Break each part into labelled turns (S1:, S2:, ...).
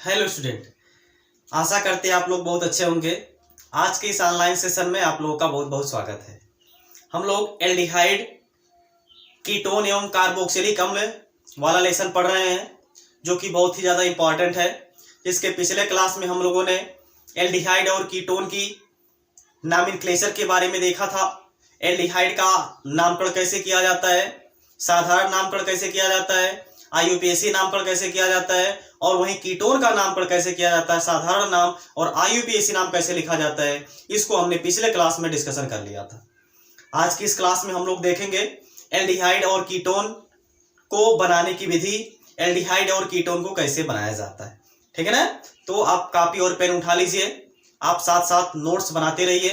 S1: Hello student, आशा करते हैं आप लोग बहुत अच्छे होंगे। आज के इस ऑनलाइन सेशन में आप लोगों का बहुत बहुत स्वागत है। हम लोग एल्डिहाइड, कीटोन एवं कार्बोक्सिलिक अम्ल वाला लेसन पढ़ रहे हैं, जो कि बहुत ही ज़्यादा इम्पॉर्टेंट है। इसके पिछले क्लास में हम लोगों ने एल्डिहाइड और कीटोन की नॉमेनक्लेचर के बारे में देखा था। एल्डिहाइड का नामकरण कैसे किया जाता है, साधारण नामकरण कैसे किया जाता है, आईयूपीएसी नामकरण कैसे किया जाता है, और वहीं कीटोन का नामकरण कैसे किया जाता है, साधारण नाम और आईयूपीएसी नाम कैसे लिखा जाता है। इसको हमने पिछले क्लास में डिस्कशन कर लिया था। आज की इस क्लास में हम लोग देखेंगे एल्डिहाइड और कीटोन को बनाने की विधि, एल्डिहाइड और कीटोन को कैसे बनाया जाता है। ठीक है ना? तो आप कॉपी और पेन उठा लीजिए, आप साथ साथ नोट्स बनाते रहिए,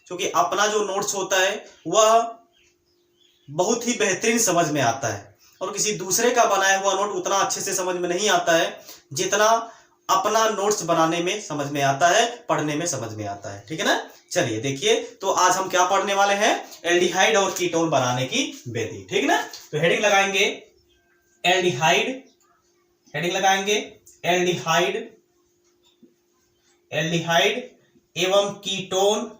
S1: क्योंकि अपना जो नोट्स होता है वह बहुत ही बेहतरीन समझ में आता है और किसी दूसरे का बनाया हुआ नोट उतना अच्छे से समझ में नहीं आता है जितना अपना नोट्स बनाने में समझ में आता है, पढ़ने में समझ में आता है। ठीक है ना? चलिए देखिए, तो आज हम क्या पढ़ने वाले हैं, एल्डिहाइड और कीटोन बनाने की विधि। ठीक है ना? तो हेडिंग लगाएंगे एल्डिहाइड, हेडिंग लगाएंगे एल्डिहाइड, एल्डिहाइड एवं कीटोन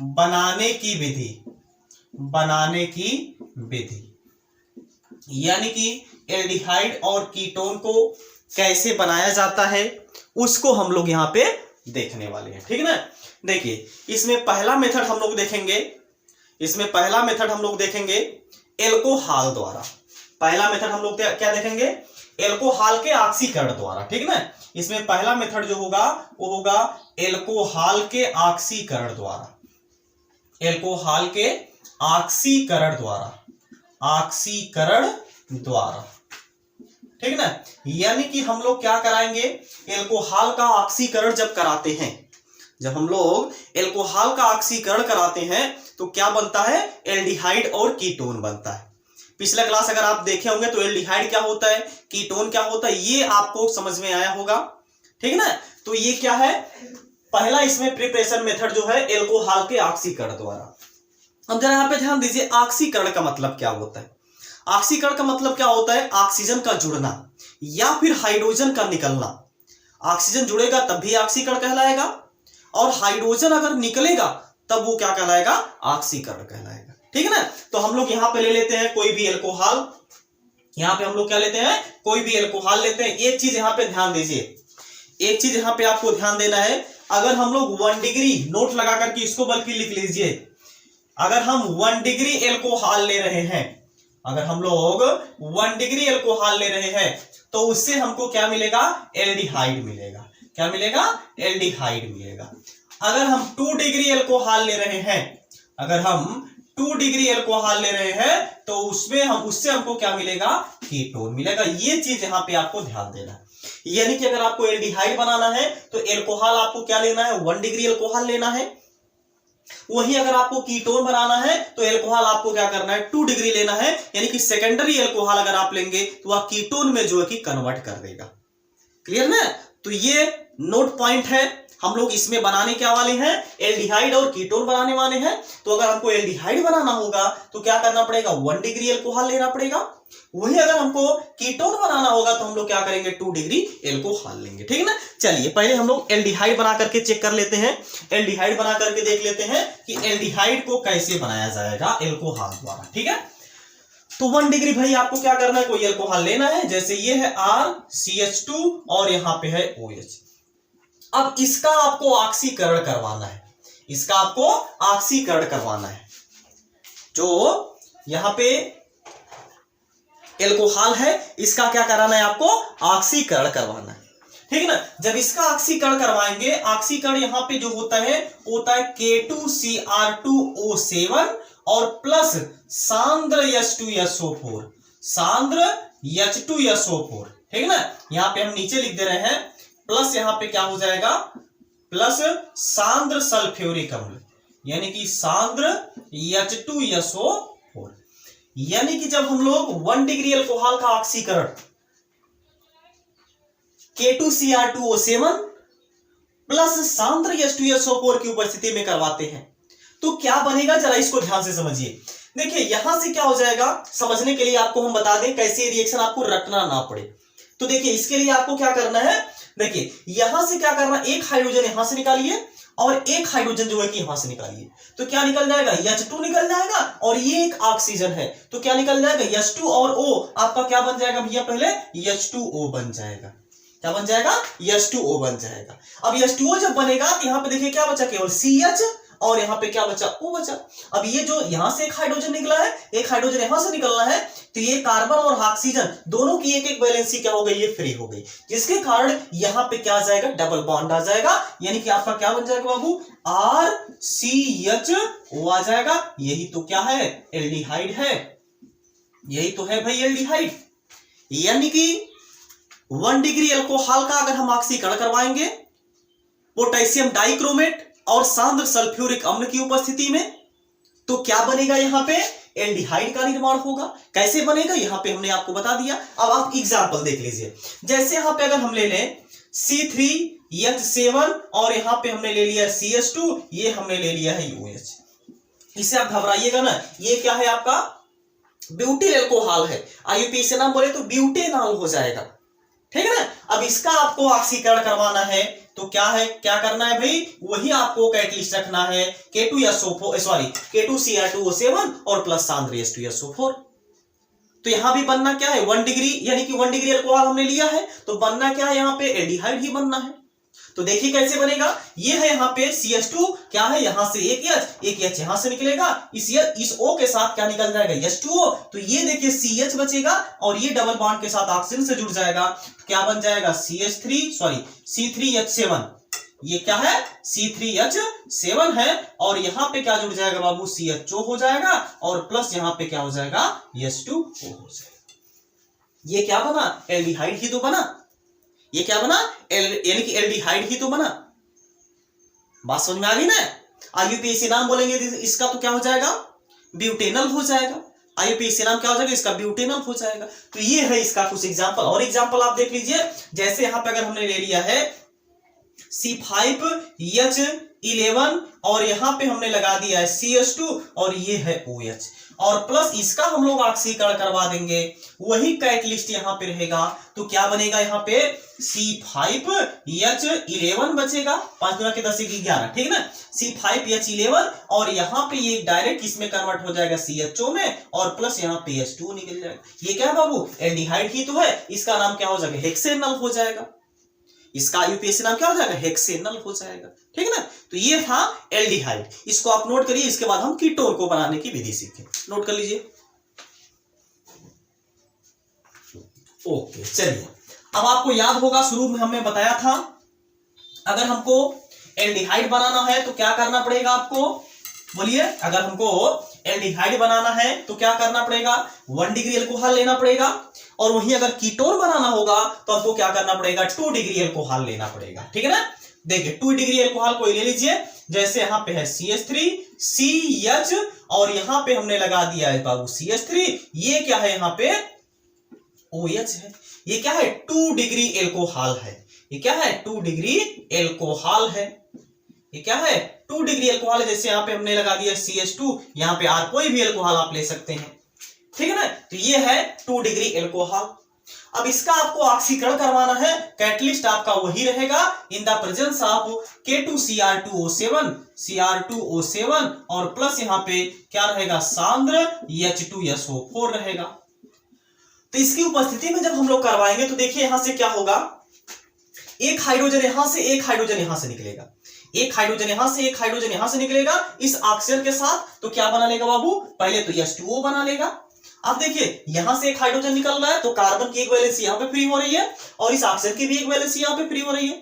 S1: बनाने की विधि, बनाने की विधि, यानी कि एल्डिहाइड और कीटोन को कैसे बनाया जाता है उसको हम लोग यहां पे देखने वाले हैं। ठीक है ना? देखिए, इसमें पहला मेथड हम लोग देखेंगे, इसमें पहला मेथड हम लोग देखेंगे एल्कोहल द्वारा। पहला मेथड हम लोग क्या देखेंगे, एल्कोहल के ऑक्सीकरण द्वारा। ठीक है ना? इसमें पहला मेथड जो होगा वो होगा एल्कोहल के ऑक्सीकरण द्वारा, एल्कोहल के ऑक्सीकरण द्वारा, ऑक्सीकरण द्वारा। ठीक है ना? यानी कि हम लोग क्या कराएंगे, एल्कोहल का ऑक्सीकरण जब कराते हैं, जब हम लोग एल्कोहल का ऑक्सीकरण कराते हैं तो क्या बनता है, एल्डिहाइड और कीटोन बनता है। पिछला क्लास अगर आप देखे होंगे तो एल्डिहाइड क्या होता है, कीटोन क्या होता है, ये आपको समझ में आया होगा। ठीक है ना? तो ये क्या है, पहला इसमें प्रिपरेशन मेथड जो है एल्कोहल के ऑक्सीकरण द्वारा। अब जरा यहाँ पे ध्यान दीजिए, ऑक्सीकरण का मतलब क्या होता है। ऑक्सीकरण का मतलब क्या होता है, ऑक्सीजन का जुड़ना या फिर हाइड्रोजन का निकलना। ऑक्सीजन जुड़ेगा तब भी ऑक्सीकरण कहलाएगा, और हाइड्रोजन अगर निकलेगा तब वो क्या कहलाएगा, ऑक्सीकरण कहलाएगा। ठीक है ना? तो हम लोग यहां पे ले लेते हैं कोई भी एल्कोहल, यहां पे हम लोग क्या लेते हैं, कोई भी एल्कोहल लेते हैं। एक चीज यहां पे ध्यान दीजिए, एक चीज यहां पे आपको ध्यान देना है, अगर हम लोग 1 डिग्री नोट लगा करके इसको बल्कि लिख लीजिए, अगर हम 1 डिग्री एल्कोहल ले रहे हैं, अगर हम लोग 1 डिग्री एल्कोहल ले रहे हैं तो उससे हमको क्या मिलेगा, एल्डिहाइड मिलेगा। क्या मिलेगा, एल्डिहाइड मिलेगा। अगर हम 2 डिग्री एल्कोहल ले रहे हैं, अगर हम 2 डिग्री एल्कोहल ले रहे हैं तो उससे हमको क्या मिलेगा, कीटोन मिलेगा। ये चीज यहां पे आपको ध्यान देना है। यानी कि अगर आपको एल्डिहाइड बनाना है तो एल्कोहल आपको क्या लेना है, 1 डिग्री एल्कोहल लेना है। वहीं अगर आपको कीटोन बनाना है तो एल्कोहल आपको क्या करना है, 2 डिग्री लेना है। यानी कि सेकेंडरी एल्कोहल अगर आप लेंगे तो वह कीटोन में जो है कि कन्वर्ट कर देगा। क्लियर ना? तो ये नोट पॉइंट है, हम लोग इसमें बनाने क्या वाले हैं, एल्डिहाइड और कीटोन बनाने वाले हैं। तो अगर हमको एल्डिहाइड बनाना होगा तो क्या करना पड़ेगा, 1 डिग्री एल्कोहल लेना पड़ेगा। वही अगर हमको कीटोन बनाना होगा तो हम लोग क्या करेंगे, 2 डिग्री एल्कोहल लेंगे। ठीक है ना? चलिए पहले हम लोग एल्डिहाइड बना करके चेक कर लेते हैं, एल्डिहाइड बना करके देख लेते हैं कि एल्डिहाइड को कैसे बनाया जाएगा एल्कोहल द्वारा। ठीक है? तो 1 डिग्री भाई आपको क्या करना है, कोई एल्कोहल लेना है, जैसे ये है RCH2 और यहां पे है OH। अब इसका आपको ऑक्सीकरण करवाना है, इसका आपको ऑक्सीकरण करवाना है। जो यहां पे एल्कोहल है इसका क्या कराना है, आपको ऑक्सीकरण करवाना है। ठीक है ना? जब इसका ऑक्सीकरण करवाएंगे, ऑक्सीकरण यहां पे जो होता है K2Cr2O7 और प्लस सांद्र H2SO4, सांद्र H2SO4। ठीक है ना? यहां पे हम नीचे लिख दे रहे हैं, प्लस यहां पे क्या हो जाएगा, प्लस सांद्र सल्फ्यूरिक अम्ल, यानी कि सांद्र H2SO4। यानी कि जब हम लोग 1 डिग्री एल्कोहल का ऑक्सीकरण K2Cr2O7 प्लस सांद्र H2SO4 की उपस्थिति में करवाते हैं तो क्या बनेगा, जरा इसको ध्यान से समझिए। देखिए यहां से क्या हो जाएगा, समझने के लिए आपको हम बता दें कैसे रिएक्शन आपको रटना ना पड़े। तो देखिए इसके लिए आपको क्या करना है, देखिए यहां से क्या करना, एक हाइड्रोजन यहां से निकालिए और एक हाइड्रोजन जो है कि यहां से निकालिए। तो क्या निकल जाएगा, H2 निकल जाएगा और ये एक ऑक्सीजन है तो क्या निकल जाएगा, H2 और O आपका क्या बन जाएगा भैया, पहले H2O बन जाएगा। क्या बन जाएगा, H2O बन जाएगा। अब H2O जब बनेगा तो यहां पे देखिए क्या बचा, केवल CH और यहाँ पे क्या बचा, O बचा। अब ये जो यहां से एक हाइड्रोजन निकला है, एक हाइड्रोजन यहां से निकलना है, तो ये कार्बन और ऑक्सीजन दोनों की एक एक वैलेंसी क्या हो गई, ये फ्री हो गई, जिसके कारण यहां पे क्या आ जाएगा, डबल बॉन्ड आ जाएगा। यानी कि आपका क्या बन जाएगा बाबू, RCHO आ जाएगा। यही तो क्या है, एल्डिहाइड है, यही तो है भाई एल्डिहाइड। यानी कि 1 डिग्री अल्कोहल का अगर हम ऑक्सीकरण करवाएंगे पोटेशियम डाइक्रोमेट और सांद्र सल्फ्यूरिक अम्ल की उपस्थिति में, तो क्या बनेगा, यहां पे एल्डिहाइड का निर्माण होगा। कैसे बनेगा यहां पे हमने आपको बता दिया। अब आप एग्जांपल देख लीजिए, जैसे यहां पे अगर हम ले लें C3H7 और यहां पे हमने ले लिया CH2, ये हमने ले लिया है OH। इससे आप घबराइएगा ना, ये क्या है आपका ब्यूटिल अल्कोहल है, IUPAC से नाम बोले तो ब्यूटेनॉल हो जाएगा, ठीक है ना। अब इसका आपको ऑक्सीकरण करवाना है तो क्या है, क्या करना है भाई, वही आपको कैटलिस्ट रखना है K2Cr2O7 और प्लस सांद्र H2SO4। तो यहां भी बनना क्या है, 1 डिग्री, यानी कि 1 डिग्री अल्कोहल हमने लिया है तो बनना क्या है, यहां पे एल्डिहाइड ही बनना है। तो देखिए कैसे बनेगा, ये है यहाँ पे CH2, क्या है यहां से एक H यहां से निकलेगा, इस O के साथ क्या निकल जाएगा, H2O। तो ये देखिए CH बचेगा और ये डबल बॉन्ड के साथ ऑक्सीजन से जुड़ जाएगा, तो क्या बन जाएगा C3H7। ये क्या है, C3H7 है और यहां पे क्या जुड़ जाएगा बाबू, CHO हो जाएगा और प्लस यहां पे क्या हो जाएगा, H2O हो जाएगा। ये क्या बना, एल्डिहाइड ही तो बना। ये क्या बना, यानी कि एल्डिहाइड ही तो बना। बात समझ में आ गई ना। IUPAC नाम बोलेंगे इसका तो क्या हो जाएगा, ब्यूटेनल हो जाएगा। IUPAC नाम क्या हो जाएगा, इसका ब्यूटेनल हो जाएगा। तो ये है इसका कुछ एग्जांपल। और एग्जांपल आप देख लीजिए, जैसे यहां पे अगर हमने ले लिया है C5H11 और यहां पे हमने लगा दिया है CH2 और ये है OH और प्लस इसका हम लोग ऑक्सीकरण करवा देंगे, वही कैटलिस्ट यहां पे रहेगा। तो क्या बनेगा, यहां पे C5H11 बचेगा, 5 गुना के 10 11, ठीक है ना। C5H11 और यहां पे ये डायरेक्ट इसमें कन्वर्ट हो जाएगा CHO में और प्लस यहां पे H2 निकल जाएगा। ये क्या है बाबू, एल्डिहाइड ही तो है, इसका नाम क्या हो जाएगा, हेक्सेनल हो जाएगा। इसका IUPAC नाम क्या हो जाएगा, हेक्सेनल हो जाएगा, ठीक है ना। तो ये था एल्डिहाइड, इसको आप नोट करिए। इसके बाद हम कीटोन को बनाने की विधि सीखें, नोट कर लीजिए। ओके चलिए, अब आपको याद होगा शुरू में हमने बताया था अगर हमको एल्डिहाइड बनाना है तो क्या करना पड़ेगा आपको, बोलिए। अगर हमको एल्डिहाइड बनाना है तो क्या करना पड़ेगा, 1 डिग्री अल्कोहल लेना पड़ेगा और वहीं अगर कीटोन बनाना होगा तो हमको क्या करना पड़ेगा, 2 डिग्री अल्कोहल लेना पड़ेगा, ठीक है ना। देखिए 2 डिग्री अल्कोहल को ले लीजिए, जैसे यहां पे है CH3 CH और यहां पे हमने लगा दिया है बाबू CH3, ये क्या है यहां पे OH है। ये क्या है, 2 डिग्री अल्कोहल है। ये क्या है, 2 डिग्री अल्कोहल है। ये क्या है, 2 डिग्री अल्कोहल है। जैसे यहां पे हमने लगा दिया CH2, यहां पे R कोई भी अल्कोहल आप ले सकते हैं, ठीक है ना। तो ये है 2 डिग्री अल्कोहल। अब इसका आपको ऑक्सीकरण करवाना है, कैटलिस्ट आपका वही रहेगा in the presence of K2Cr2O7 और प्लस यहां पे क्या रहेगा, सांद्र H2SO4 रहेगा। तो इसकी उपस्थिति में जब हम लोग करवाएंगे तो देखिए यहां से क्या होगा, एक हाइड्रोजन यहां से एक हाइड्रोजन यहां से निकलेगा, एक हाइड्रोजन यहां से एक हाइड्रोजन यहां से निकलेगा इस ऑक्सीजन के साथ। तो क्या बना लेगा बाबू, पहले तो H2O बना लेगा। अब देखिए यहां से एक हाइड्रोजन निकल रहा है तो कार्बन की एक वैलेंसी यहां पे फ्री हो रही है और इस ऑक्सीजन की भी एक वैलेंसी यहां पे फ्री हो रही है।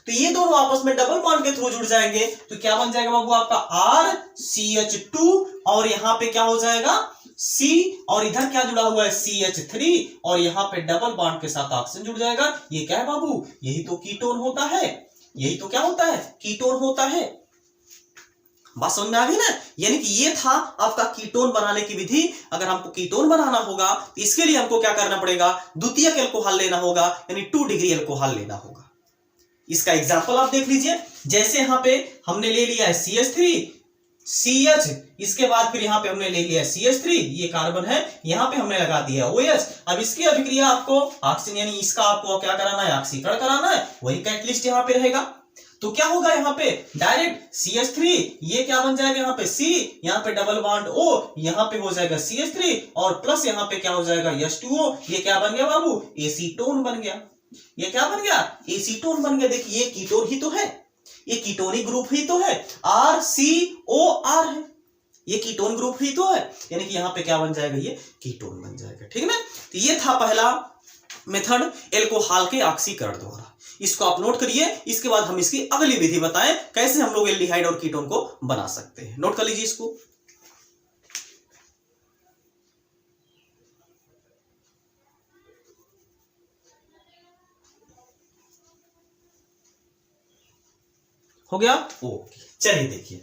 S1: तो ये दोनों आपस में डबल बॉन्ड के थ्रू जुड़ जाएंगे तो क्या बन जाएगा बाबू आपका RCH2 और यहां पे क्या हो जाएगा C और इधर क्या जुड़ा हुआ है CH3 और यहां पे डबल बॉन्ड के साथ ऑक्सीजन जुड़ जाएगा। ये क्या है बाबू, यही तो कीटोन होता है। यही तो क्या होता है, कीटोन होता है। बात समझ में आ गई ना। यानी कि ये था आपका कीटोन बनाने की विधि। अगर हमको कीटोन बनाना होगा तो इसके लिए हमको क्या करना पड़ेगा, द्वितीयक अल्कोहल लेना होगा, यानी 2 डिग्री अल्कोहल लेना होगा। इसका एग्जांपल आप देख लीजिए, जैसे यहां पे हमने ले लिया है CH3 CH, इसके बाद फिर यहाँ पे हमने ले लिया CH3, ये कार्बन है, यहाँ पे हमने लगा दिया OH। अब इसकी अभिक्रिया आपको ऑक्सीजन यानी इसका आपको क्या कराना है, ऑक्सीकरण कराना है, वही कैटलिस्ट यहाँ पे रहेगा। तो क्या होगा यहाँ पे डायरेक्ट CH3, ये क्या बन जाएगा यहाँ पे C, यहाँ पे डबल बॉन्ड O, यहाँ पे हो जाएगा CH3 और प्लस यहाँ पे क्या हो जाएगा H2O, ये क्या बन गया बाबू, एसीटोन बन गया। ये क्या बन गया, एसीटोन बन गया। देखिए ये कीटोन ही तो है, ये कीटोनिक ग्रुप ही तो है, RCOR है, ये कीटोन ग्रुप ही तो है, यानी कि यहाँ पे क्या बन जाएगा, ये कीटोन बन जाएगा। ठीक है ना। तो ये था पहला मेथड एल्कोहल के ऑक्सीकरण द्वारा, इसको आप नोट करिए। इसके बाद हम इसकी अगली विधि बताएं कैसे हम लोग एल्डिहाइड और कीटोन को बना सकते हैं। नोट कर लीजिए इसको। हो गया, ओके। चलिए देखिए,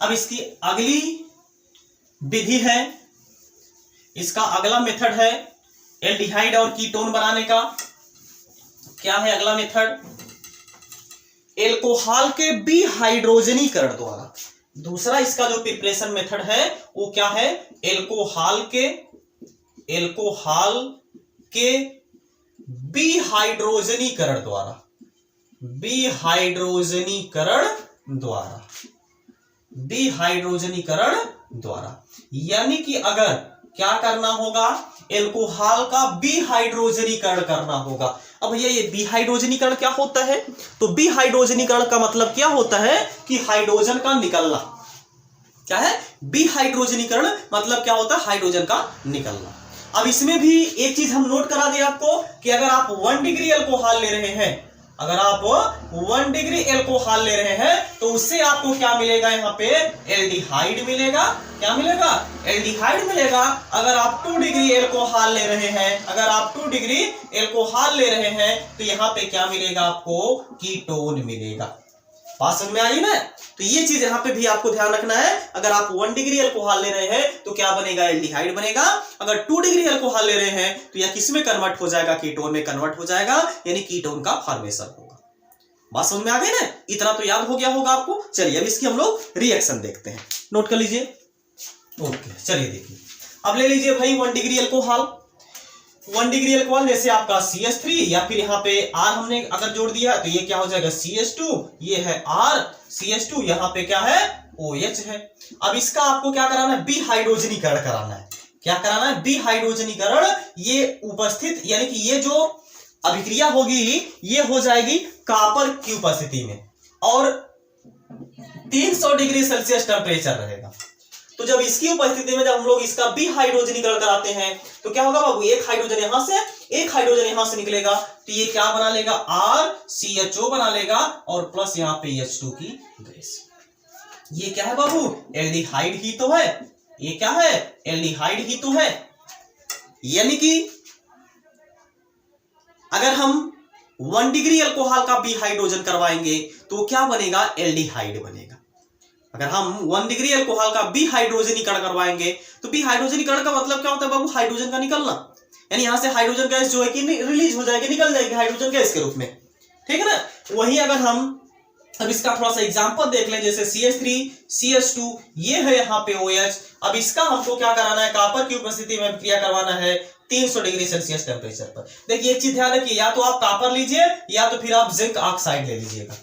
S1: अब इसकी अगली विधि है, इसका अगला मेथड है एल्डिहाइड और कीटोन बनाने का। क्या है अगला मेथड, एल्कोहल के विहाइड्रोजनीकरण द्वारा। दूसरा इसका जो प्रिपरेशन मेथड है वो क्या है, एल्कोहल के विहाइड्रोजनीकरण द्वारा, विहाइड्रोजनीकरण द्वारा। यानी कि अगर क्या करना होगा, एल्कोहल का विहाइड्रोजनीकरण करना होगा। अब भैया ये विहाइड्रोजनीकरण क्या होता है, तो विहाइड्रोजनीकरण का मतलब क्या होता है कि हाइड्रोजन का निकलना। क्या है विहाइड्रोजनीकरण, मतलब क्या होता है, हाइड्रोजन का निकलना। अब इसमें भी एक चीज हम नोट करा दें आपको कि अगर आप 1 डिग्री एल्कोहल ले रहे हैं, अगर आप 1 डिग्री एल्कोहल ले रहे हैं तो उससे आपको क्या मिलेगा, यहाँ पे एल्डिहाइड मिलेगा। क्या मिलेगा, एल्डिहाइड मिलेगा। अगर आप 2 डिग्री एल्कोहल ले रहे हैं, अगर आप 2 डिग्री एल्कोहल ले रहे हैं तो यहाँ पे क्या मिलेगा आपको, कीटोन मिलेगा। बात समझ में आई ना। तो ये चीज यहाँ पे भी आपको ध्यान रखना है, अगर आप 1 डिग्री एल्कोहल ले रहे हैं तो क्या बनेगा, एल्डिहाइड बनेगा। अगर 2 डिग्री एल्कोहल ले रहे हैं तो यह किस में कन्वर्ट हो जाएगा, कीटोन में कन्वर्ट हो जाएगा, यानी कीटोन का फॉर्मेशन होगा। बात समझ में आ गई ना, इतना तो याद हो गया होगा आपको। चलिए अब इसकी हम लोग रिएक्शन देखते हैं, नोट कर लीजिए। ओके चलिए देखिए, अब ले लीजिए भाई 1 डिग्री एल्कोहल। 1 डिग्री एल्कोहल जैसे आपका CH3 या फिर यहाँ पे R हमने अगर जोड़ दिया तो ये क्या हो जाएगा CH2, ये है R CH2, यहाँ पे क्या है OH है। अब इसका आपको क्या कराना है, विहाइड्रोजनीकरण कराना है। क्या कराना है, विहाइड्रोजनीकरण। ये उपस्थित यानी कि ये जो अभिक्रिया होगी ये हो जाएगी कॉपर की उपस्थिति में और 300 डिग्री सेल्सियस टेम्परेचर रहेगा। तो जब इसकी उपस्थिति में जब हम लोग इसका विहाइड्रोजनीकरण कराते हैं तो क्या होगा बाबू, एक हाइड्रोजन यहां से, एक हाइड्रोजन यहां से निकलेगा तो ये क्या बना लेगा, RCHO बना लेगा और प्लस यहाँ पे H2 की गैस। ये क्या है बाबू, एल्डिहाइड ही तो है। ये क्या है, एल्डिहाइड ही तो है। यानी कि अगर हम 1 डिग्री अल्कोहल का विहाइड्रोजन करवाएंगे तो क्या बनेगा, एल्डिहाइड बनेगा। अगर हम 1 डिग्री अल्कोहल का विहाइड्रोजनीकरण करवाएंगे तो विहाइड्रोजनीकरण का मतलब क्या होता है बाबू, हाइड्रोजन का निकलना, यानी यहां से हाइड्रोजन गैस जो है कि रिलीज हो जाएगी, निकल जाएगी हाइड्रोजन गैस के रूप में। ठीक है ना। वही अगर हम अब इसका थोड़ा सा एग्जांपल देख लें, जैसे CH3 CH2 ये है यहाँ पे OH। अब इसका हमको क्या कराना है, कॉपर की उपस्थिति में क्रिया करवाना है 300 डिग्री सेल्सियस टेम्परेचर पर। देखिए एक चीज ध्यान रखिए, या तो आप कॉपर लीजिए या तो फिर आप जिंक ऑक्साइड ले लीजिएगा,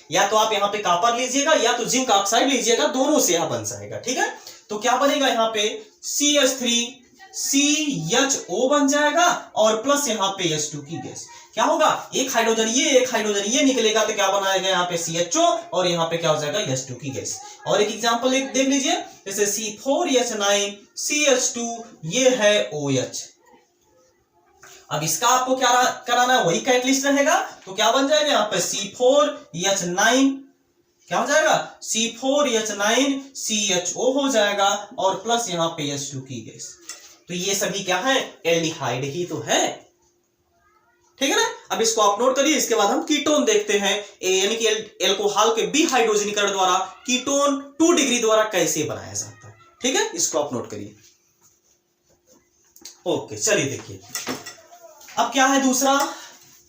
S1: या तो आप यहाँ पे कॉपर लीजिएगा या तो जिंक ऑक्साइड लीजिएगा, दोनों से यह बन जाएगा। ठीक है। तो क्या बनेगा यहाँ पे CH3 CHO बन जाएगा और प्लस यहाँ पे H2 की गैस। क्या होगा, एक हाइड्रोजन ये निकलेगा तो क्या बनाएगा यहाँ पे CHO और यहाँ पे क्या हो जाएगा H2 की गैस। और एक एग्जांपल देख लीजिए, जैसे C4H9 CH2 ये है OH। अब इसका आपको क्या कराना है, वही कैटलिस्ट रहेगा तो क्या बन जाएगा यहाँ पे C4H9 क्या हो जाएगा, C4H9 CHO हो जाएगा और प्लस यहाँ पे H2 की गैस। तो ये सभी क्या है, एल्डिहाइड ही तो है। ठीक है ना। अब इसको आप नोट करिए। इसके बाद हम कीटोन देखते हैं, यानी कि एल्कोहल के विहाइड्रोजनीकरण द्वारा कीटोन 2 डिग्री द्वारा कैसे बनाया जाता है। ठीक है, इसको आप नोट करिए। ओके चलिए देखिए, अब क्या है दूसरा,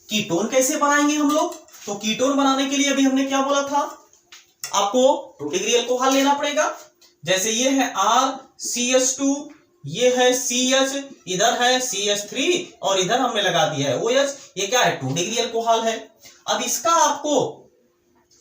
S1: कीटोन कैसे बनाएंगे हम लोग। तो कीटोन बनाने के लिए अभी हमने क्या बोला था, आपको 2 डिग्री अल्कोहल लेना पड़ेगा। जैसे ये है RCH2, ये है CH, इधर है CH3 और इधर हमने लगा दिया है OH। ये क्या है 2 डिग्री अल्कोहल है। अब इसका आपको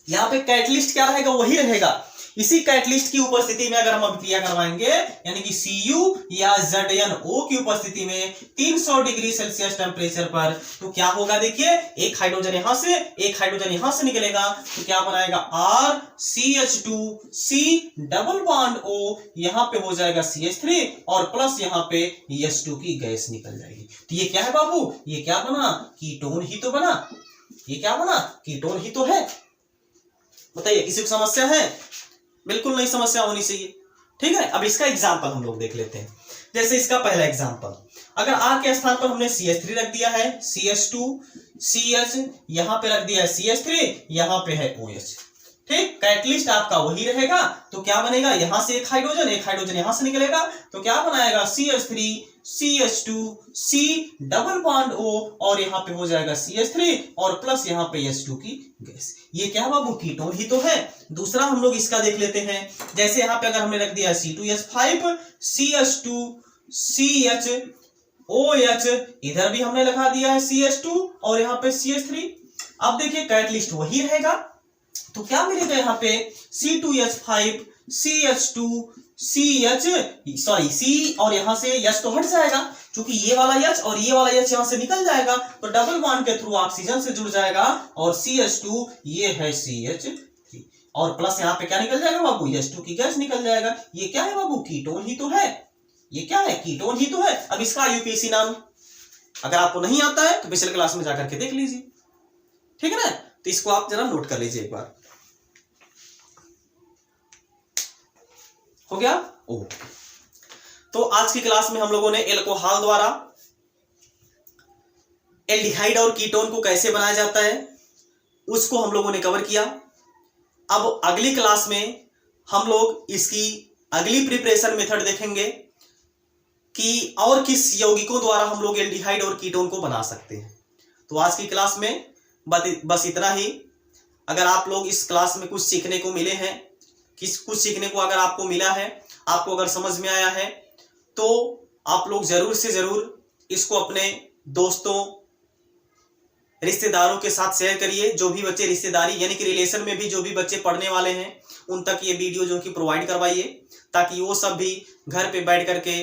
S1: यहाँ पे कैटलिस्ट क्या रहेगा, वही रहेगा। इसी कैटलिस्ट की उपस्थिति में अगर हम अभिक्रिया करवाएंगे यानी कि Cu या ZnO की उपस्थिति में 300 डिग्री सेल्सियस टेम्परेचर पर, तो क्या होगा देखिए, एक हाइड्रोजन यहां से एक हाइड्रोजन यहां से निकलेगा, तो क्या बनाएगा RCH2C डबल बॉन्ड O, यहां पे हो जाएगा CH3 और प्लस यहां पे H2 की गैस निकल जाएगी। तो ये क्या है बाबू, ये क्या बना, कीटोन ही तो बना। ये क्या बना, कीटोन ही तो है। बताइए किसी को समस्या है? बिल्कुल नहीं समस्या होनी चाहिए। ठीक है, अब इसका एग्जांपल हम लोग देख लेते हैं। जैसे इसका पहला एग्जांपल, अगर R के स्थान पर हमने CH3 रख दिया है, CH2 CH, यहां पे रख दिया है CH3, यहां पे है OH। ठीक, कैटलिस्ट आपका वही रहेगा। तो क्या बनेगा, यहां से एक हाइड्रोजन यहां से निकलेगा, तो क्या बनाएगा CH3 CH2C double bond O और यहाँ पे हो जाएगा CH3 और प्लस यहाँ पे H2 की गैस। ये क्या बाबू, कीटोन ही तो है। दूसरा हम लोग इसका देख लेते हैं। जैसे यहाँ पे अगर हमने रख दिया C2H5 CH2 CH OH, इधर भी हमने लगा दिया है CH2 और यहाँ पे CH3। अब देखिए कैटलिस्ट वही रहेगा, तो क्या मिलेगा यहाँ पे C2H5 CH2 CH, sorry C और यहां से H तो हट जाएगा, क्योंकि ये वाला H और ये वाला H यहां से निकल जाएगा, तो डबल बॉन्ड के थ्रू ऑक्सीजन से जुड़ जाएगा और CH2 ये है CH3 और प्लस यहां पे क्या निकल जाएगा बाबू, H2 की गैस निकल जाएगा। ये क्या है बाबू, कीटोन ही तो है। ये क्या है, कीटोन ही तो है। अब इसका IUPAC नाम अगर आपको नहीं आता है तो पिछले क्लास में जाकर के देख लीजिए। ठीक है ना, तो इसको आप जरा नोट कर लीजिए एक बार। हो गया ओ। तो आज की क्लास में हम लोगों ने एल्कोहल द्वारा एल्डिहाइड और कीटोन को कैसे बनाया जाता है उसको हम लोगों ने कवर किया। अब अगली क्लास में हम लोग इसकी अगली प्रिपरेशन मेथड देखेंगे कि और किस यौगिकों द्वारा हम लोग एल्डिहाइड और कीटोन को बना सकते हैं। तो आज की क्लास में बस इतना ही। अगर आप लोग इस क्लास में कुछ सीखने को मिले हैं, कुछ सीखने को अगर आपको मिला है, आपको अगर समझ में आया है, तो आप लोग जरूर से जरूर इसको अपने दोस्तों रिश्तेदारों के साथ शेयर करिए। जो भी बच्चे रिश्तेदारी यानी कि रिलेशन में भी जो भी बच्चे पढ़ने वाले हैं उन तक ये वीडियो जो कि प्रोवाइड करवाइए, ताकि वो सब भी घर पे बैठ करके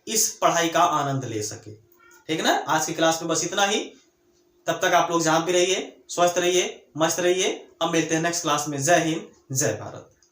S1: इस पढ़ाई का आनंद ले सके। ठीक है ना, आज की क्लास में बस इतना ही। तब तक आप लोग जहां भी रहिए, स्वस्थ रहिए, मस्त रहिए। अब मिलते हैं नेक्स्ट क्लास में। जय हिंद, जय भारत।